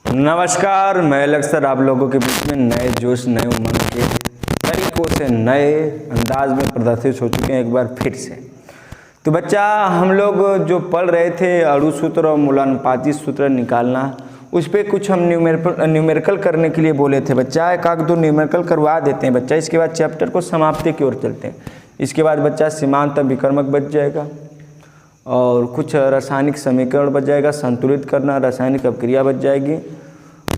नमस्कार, मैं लक्सर आप लोगों के बीच में नए जोश नए उमंग के तरीकों से नए अंदाज में प्रदर्शित हो चुके हैं एक बार फिर से। तो बच्चा हम लोग जो पढ़ रहे थे अणु सूत्र और मूलानुपाती सूत्र निकालना, उस पर कुछ हम न्यूमेरिकल करने के लिए बोले थे। बच्चा एक आध दो न्यूमेरिकल करवा देते हैं बच्चा, इसके बाद चैप्टर को समाप्ति की ओर चलते हैं। इसके बाद बच्चा सीमांत विकर्मक बच जाएगा और कुछ रासायनिक समीकरण बच जाएगा, संतुलित करना, रासायनिक अभिक्रिया बच जाएगी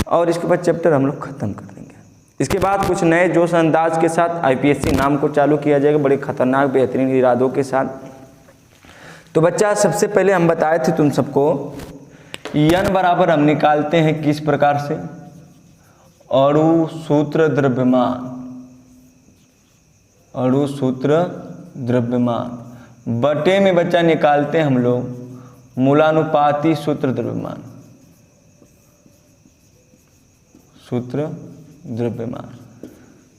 और इसके बाद चैप्टर हम लोग खत्म कर देंगे। इसके बाद कुछ नए जोश अंदाज के साथ आईपीएससी नाम को चालू किया जाएगा, बड़े खतरनाक बेहतरीन इरादों के साथ। तो बच्चा सबसे पहले हम बताए थे तुम सबको n बराबर हम निकालते हैं किस प्रकार से, अणु सूत्र द्रव्यमान, अणु सूत्र द्रव्यमान बटे में बच्चा निकालते हैं हम लोग मूलानुपाती सूत्र द्रव्यमान, सूत्र द्रव्यमान।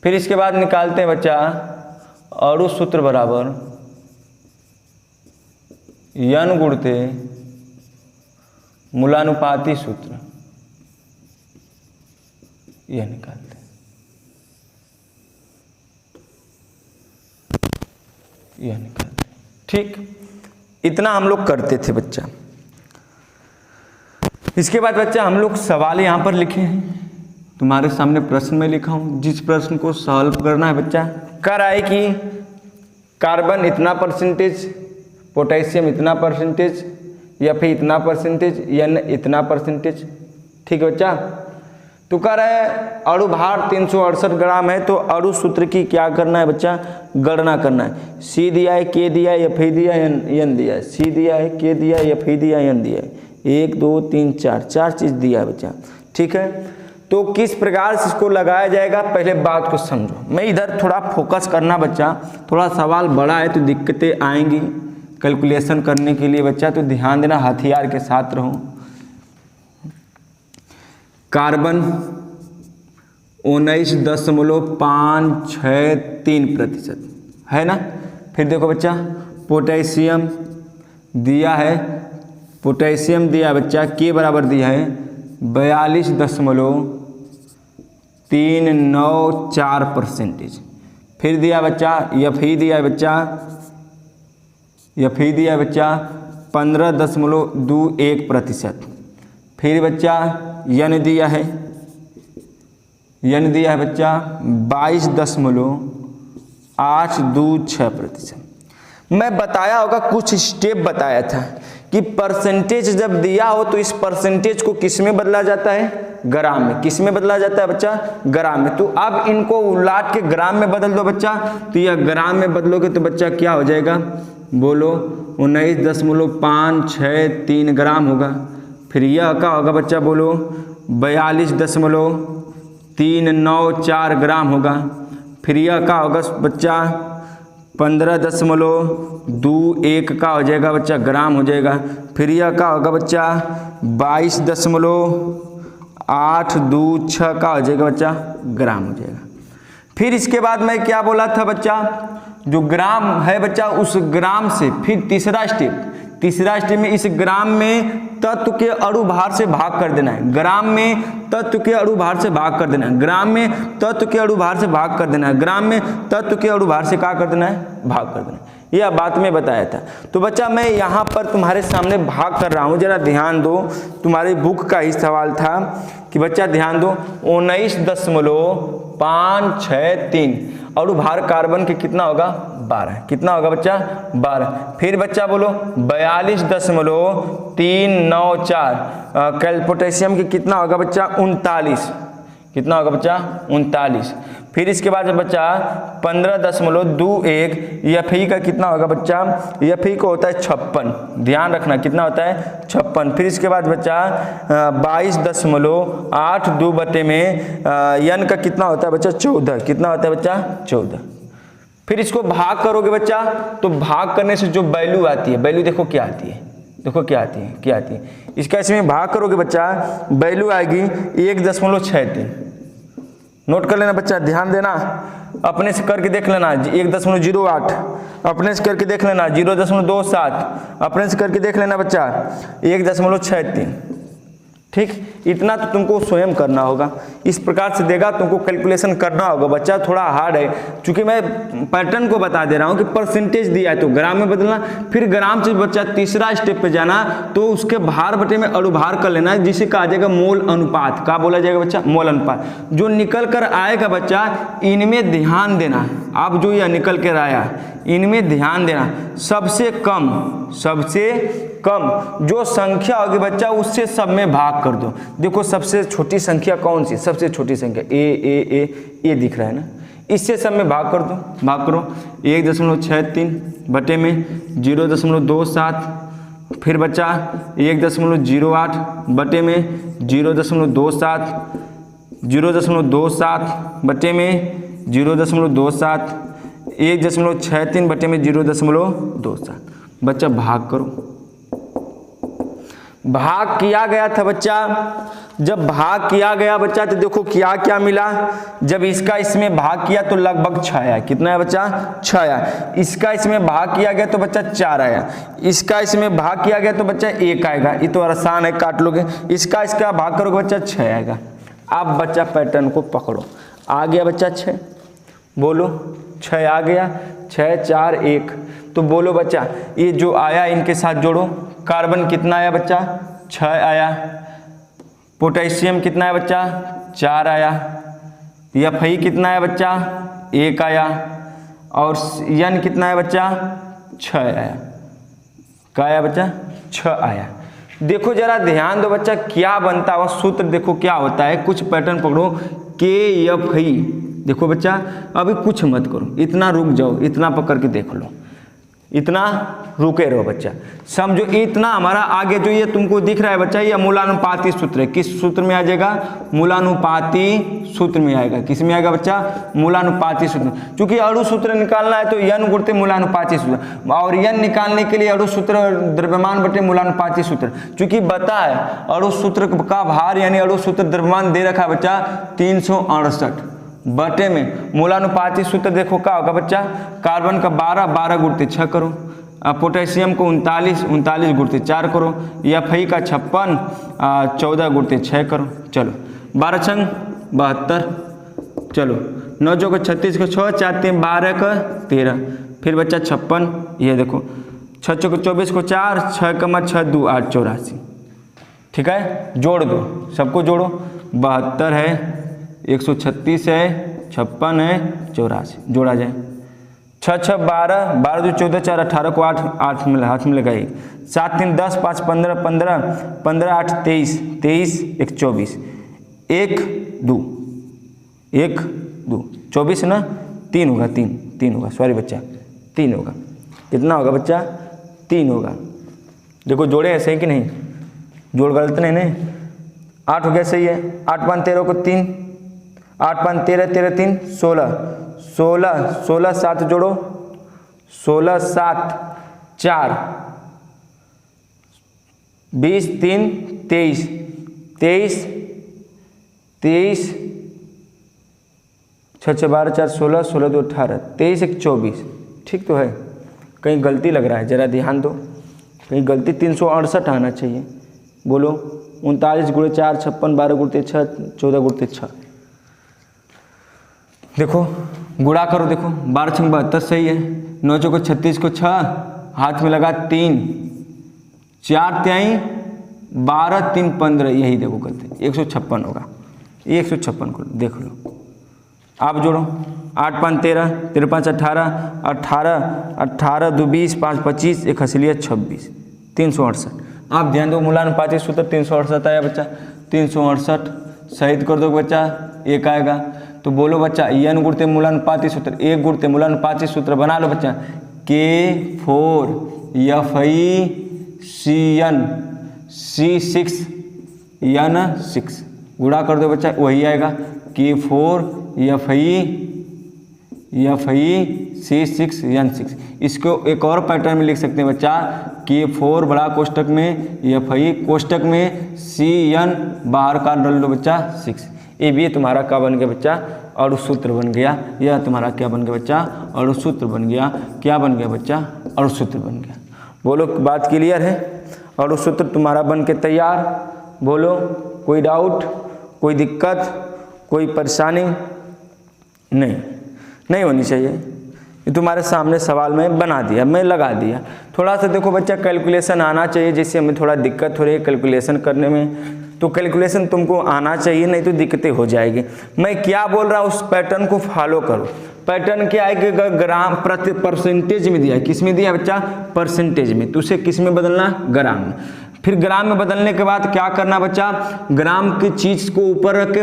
फिर इसके बाद निकालते हैं बच्चा अणु सूत्र बराबर n गुणते मूलानुपाती सूत्र, यह निकालते हैं, यह निकालते हैं। ठीक, इतना हम लोग करते थे बच्चा। इसके बाद बच्चा हम लोग सवाल यहाँ पर लिखे हैं, तुम्हारे सामने प्रश्न में लिखा हूँ। जिस प्रश्न को सॉल्व करना है बच्चा, कर आए कि कार्बन इतना परसेंटेज, पोटेशियम इतना परसेंटेज, या फिर इतना परसेंटेज, या इतना परसेंटेज। ठीक है बच्चा। तो कह रहा है अणु भार 368 ग्राम है, तो अणु सूत्र की क्या करना है बच्चा, गणना करना है। सी दिया है, के दिया है, एफ दिया है, एन दिया है। सी दिया है, के दिया है, एफ दिया है, एन दिया है। 1 2 3 4 चार चीज़ दिया है बच्चा। ठीक है, तो किस प्रकार से इसको लगाया जाएगा, पहले बात को समझो। मैं इधर थोड़ा फोकस करना बच्चा, थोड़ा सवाल बड़ा है तो दिक्कतें आएंगी कैलकुलेशन करने के लिए बच्चा, तो ध्यान देना, हथियार के साथ रहो। कार्बन 19.563% है ना। फिर देखो बच्चा पोटेशियम दिया है, पोटेशियम दिया बच्चा के बराबर दिया है 42.394%। फिर दिया बच्चा एफ दिया है बच्चा, एफ दिया है बच्चा 15.21%। फिर बच्चा यन दिया है, यन दिया है बच्चा 22.826%। मैं बताया होगा, कुछ स्टेप बताया था कि परसेंटेज जब दिया हो तो इस परसेंटेज को किस में बदला जाता है, ग्राम में। किस में बदला जाता है बच्चा, ग्राम में। तो अब इनको उलट के ग्राम में बदल दो बच्चा, तो यह ग्राम में बदलोगे तो बच्चा क्या हो जाएगा, बोलो 19.563 ग्राम होगा। फिर यह क्या होगा बच्चा, बोलो 42.394 ग्राम होगा। फिर यह क्या होगा बच्चा 15.21 का हो जाएगा बच्चा, ग्राम हो जाएगा। फिर यह क्या होगा बच्चा 22.826 का हो जाएगा बच्चा, ग्राम हो जाएगा। फिर इसके बाद मैं क्या बोला था बच्चा, जो ग्राम है बच्चा उस ग्राम से फिर तीसरा स्टेप में इस ग्राम में तत्व के अणु भार से भाग कर देना है। ग्राम में तत्व के अणु भार से भाग कर देना है, ग्राम में तत्व के अणु भार से भाग कर देना है, ग्राम में तत्व के अणु भार से क्या कर देना है, भाग कर देना है। यह बात में बताया था। तो बच्चा मैं यहाँ पर तुम्हारे सामने भाग कर रहा हूँ, जरा ध्यान दो। तुम्हारी बुक का ही सवाल था कि बच्चा ध्यान दो, 19.563 अणु भार कार्बन के कितना होगा, 12। कितना होगा बच्चा, 12। फिर बच्चा बोलो 42.394। पोटेशियम के कितना होगा बच्चा, 39। कितना होगा बच्चा, 39। फिर इसके बाद बच्चा 15.21 एफ का कितना होगा बच्चा, एफ का होता है 56। ध्यान रखना कितना होता है, 56। फिर इसके बाद बच्चा 22.82 बटे में यन का कितना होता है बच्चा, 14। कितना होता है बच्चा, 14। फिर इसको भाग करोगे बच्चा, तो भाग करने से जो वैल्यू आती है, वैल्यू देखो क्या आती है, देखो क्या आती है, क्या आती है। इसका इसमें भाग करोगे बच्चा, वैल्यू आएगी 1.63। नोट कर लेना बच्चा, ध्यान देना, अपने से करके देख लेना। 1.08 अपने से करके देख लेना, 0.27 अपने से करके देख लेना बच्चा, 1.63 ठीक, इतना तो तुमको स्वयं करना होगा। इस प्रकार से देगा, तुमको कैलकुलेशन करना होगा बच्चा, थोड़ा हार्ड है क्योंकि मैं पैटर्न को बता दे रहा हूँ कि परसेंटेज दिया है तो ग्राम में बदलना, फिर ग्राम से बच्चा तीसरा स्टेप पे जाना तो उसके भार बटे में अणुभार कर लेना है, जिसे कहा जाएगा मोल अनुपात। क्या बोला जाएगा बच्चा? मोल अनुपात। जो निकल कर आएगा बच्चा, इनमें ध्यान देना। अब जो यह निकल कर आया इनमें ध्यान देना, सबसे कम जो संख्या होगी बच्चा उससे सब में भाग कर दो। देखो सबसे छोटी संख्या कौन सी? सबसे छोटी संख्या ए दिख रहा है ना, इससे सब में भाग कर दो। भाग करो 1.63 बटे में 0.27, फिर बच्चा 1.08 बटे में 0.27, 0.27 बटे में 0.27, 1.63 बटे में 0.27। बच्चा भाग करो। भाग किया गया था बच्चा, जब भाग किया गया बच्चा तो देखो क्या क्या मिला। जब इसका इसमें भाग किया तो लगभग 6 आया। कितना है बच्चा? 6 आया। इसका इसमें भाग किया गया तो बच्चा 4 आया। इसका इसमें भाग किया गया तो बच्चा 1 आएगा। ये तो आसान है, काट लोगे। इसका भाग करोगे बच्चा 6 आएगा। अब बच्चा पैटर्न को पकड़ो। आ गया बच्चा 6, बोलो 6 आ गया। 6 4 1, तो बोलो बच्चा ये जो आया इनके साथ जोड़ो। कार्बन कितना आया बच्चा? 6 आया। पोटेशियम कितना है बच्चा? 4 आया। Fe कितना है बच्चा? 1 आया। और N कितना है बच्चा? 6 आया। क्या आया बच्चा? 6 आया। देखो जरा ध्यान दो बच्चा, क्या बनता है सूत्र, देखो क्या होता है। कुछ पैटर्न पकड़ो, KFE। देखो बच्चा अभी कुछ मत करो, इतना रुक जाओ, इतना पकड़ के देख लो, इतना रुके रहो बच्चा। समझो इतना हमारा आगे जो ये तुमको दिख रहा है बच्चा, ये मूलानुपाती सूत्र है। किस सूत्र में आ जाएगा? मूलानुपाती सूत्र में आएगा। किस में आएगा बच्चा? मूलानुपाती सूत्र। क्योंकि अणु सूत्र निकालना है तो n गुणते मूलानुपाती सूत्र, और n निकालने के लिए अणु सूत्र द्रव्यमान बटे मूलानुपाती सूत्र। क्योंकि बता है अणु सूत्र का भार यानी अणु सूत्र द्रव्यमान दे रखा है बच्चा 368 बटे में मूलानुपाती सूत्र। देखो क्या होगा बच्चा? कार्बन का 12 गुणते 6 करो, पोटेशियम को 39 गुणते 4 करो, Fe का 56 14 गुणते 6 करो। चलो 12 छंग 72, चलो 9 चौको 36 को 6, 4 3 12 का 13, फिर बच्चा 56। ये देखो 6 चौको 24 को 4, 6 कमा 6 2 8 84। ठीक है, जोड़ दो, सबको जोड़ो। 72 है, 136 है, 56 है, 84। जोड़ा जाए 6 6 12, 12 2 14 4 18 को 8 मिला, हाथ में लगाइए। 7 3 10 5 15 15 15 8 23 23 1 24 1 2 1 2 24 ना, 3 होगा, 3 होगा, सॉरी बच्चा 3 होगा। कितना होगा बच्चा? 3 होगा। देखो जोड़े ऐसे कि नहीं, जोड़ गलत नहीं 8 हो गया, सही है। 8 5 13 को 3, 8 5 13 13 3 16 16 7 जोड़ो, 16 7 4 20 3 23 23 23 6 6 12 4 16 16 2 18 23 1 24। ठीक तो है? कहीं गलती लग रहा है, जरा ध्यान दो, कहीं गलती। 368 आना चाहिए। बोलो 39 गुणे 4 56, 12 गुणते 6 14 गुणते 6। देखो गुणा करो, देखो 12 6 72 सही है। 9 चौको 36 को 6, हाथ में लगा 3, 4 3 12 3 15, यही देखो गलती 156 होगा। 156 को देख लो। आप जोड़ो 8 5 13 13 5 18 18 18 2 20 5 25 1 हंसलिया 26 368। आप ध्यान दो, मूलानुपाती सूत्र 368 आया बच्चा। 368 शहीद कर दो बच्चा, 1 आएगा। तो बोलो बच्चा n गुणते मूलानुपाती सूत्र, 1 गुणते मूलानुपाती सूत्र बना लो बच्चा। K4 Fe CN C6 N6 गुणा कर दो बच्चा, वही आएगा। K4 Fe C6 N6। इसको एक और पैटर्न में लिख सकते हैं बच्चा, K4 बड़ा कोष्टक में, Fe कोष्टक में, CN बाहर का डाल लो बच्चा 6। ये भी तुम्हारा क्या बन गया बच्चा? अणु सूत्र बन गया। यह तुम्हारा क्या बन गया बच्चा? अणु सूत्र बन गया। क्या बन गया बच्चा? अणु सूत्र बन गया। बोलो बात क्लियर है? अणु सूत्र तुम्हारा बन के तैयार। बोलो, कोई डाउट, कोई दिक्कत, कोई परेशानी? नहीं होनी चाहिए। ये तुम्हारे सामने सवाल मैं बना दिया, मैं लगा दिया। थोड़ा सा देखो बच्चा कैलकुलेशन आना चाहिए, जिससे हमें थोड़ा दिक्कत हो रही है कैलकुलेशन करने में, तो कैलकुलेशन तुमको आना चाहिए, नहीं तो दिक्कतें हो जाएगी। मैं क्या बोल रहा हूँ उस पैटर्न को फॉलो करो। पैटर्न क्या है कि ग्राम प्रति परसेंटेज में दिया है, किस में दिया है बच्चा? परसेंटेज में। तो उसे किस में बदलना? ग्राम में। फिर ग्राम में बदलने के बाद क्या करना बच्चा? ग्राम की चीज को ऊपर रख के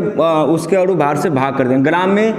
उसके अणु भार से भाग कर देना। ग्राम में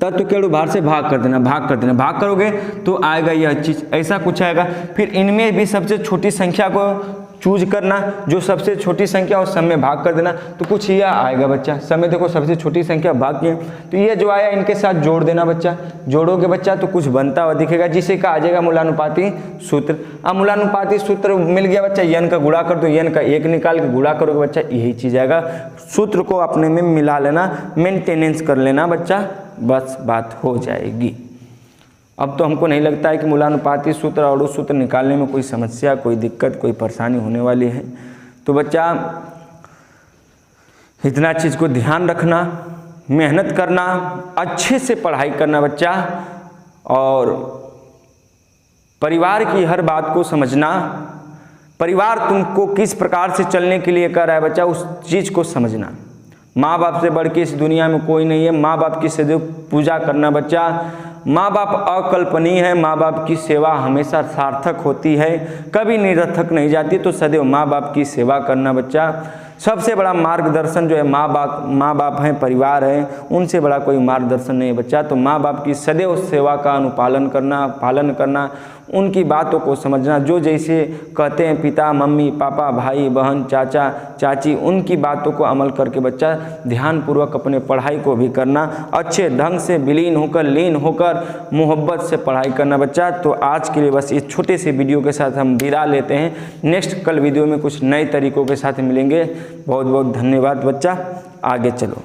तत्व के अणु भार से भाग कर देना, भाग करोगे तो आएगा यह चीज, ऐसा कुछ आएगा। फिर इनमें भी सबसे छोटी संख्या को चूज करना, जो सबसे छोटी संख्या उस सब में भाग कर देना, तो कुछ यह आएगा बच्चा। सब में देखो सबसे छोटी संख्या भाग की, तो ये जो आया इनके साथ जोड़ देना बच्चा। जोड़ोगे बच्चा तो कुछ बनता हुआ दिखेगा, जिसे का आ जाएगा मूलानुपाती सूत्र। अब मूलानुपाती सूत्र मिल गया बच्चा, n का गुणा कर दो, n का 1 निकाल के गुणा करोगे बच्चा, यही चीज आएगा। सूत्र को अपने में मिला लेना, मेंटेनेंस कर लेना बच्चा, बस बात हो जाएगी। अब तो हमको नहीं लगता है कि मूलानुपाती सूत्र और अणु सूत्र निकालने में कोई समस्या, कोई दिक्कत, कोई परेशानी होने वाली है। तो बच्चा इतना चीज़ को ध्यान रखना, मेहनत करना, अच्छे से पढ़ाई करना बच्चा, और परिवार की हर बात को समझना। परिवार तुमको किस प्रकार से चलने के लिए कर रहा है बच्चा, उस चीज़ को समझना। माँ बाप से बढ़ के इस दुनिया में कोई नहीं है। माँ बाप की सदैव पूजा करना बच्चा। माँ बाप अकल्पनीय है, माँ बाप की सेवा हमेशा सार्थक होती है, कभी निरर्थक नहीं जाती। तो सदैव माँ बाप की सेवा करना बच्चा। सबसे बड़ा मार्गदर्शन जो है माँ बाप हैं, परिवार है, उनसे बड़ा कोई मार्गदर्शन नहीं है बच्चा। तो माँ बाप की सदैव सेवा का अनुपालन करना, पालन करना, उनकी बातों को समझना। जो जैसे कहते हैं पिता, मम्मी, पापा, भाई, बहन, चाचा, चाची, उनकी बातों को अमल करके बच्चा ध्यानपूर्वक अपने पढ़ाई को भी करना। अच्छे ढंग से विलीन होकर, लीन होकर, मोहब्बत से पढ़ाई करना बच्चा। तो आज के लिए बस इस छोटे से वीडियो के साथ हम विदा लेते हैं। नेक्स्ट कल वीडियो में कुछ नए तरीकों के साथ मिलेंगे। बहुत बहुत धन्यवाद बच्चा, आगे चलो।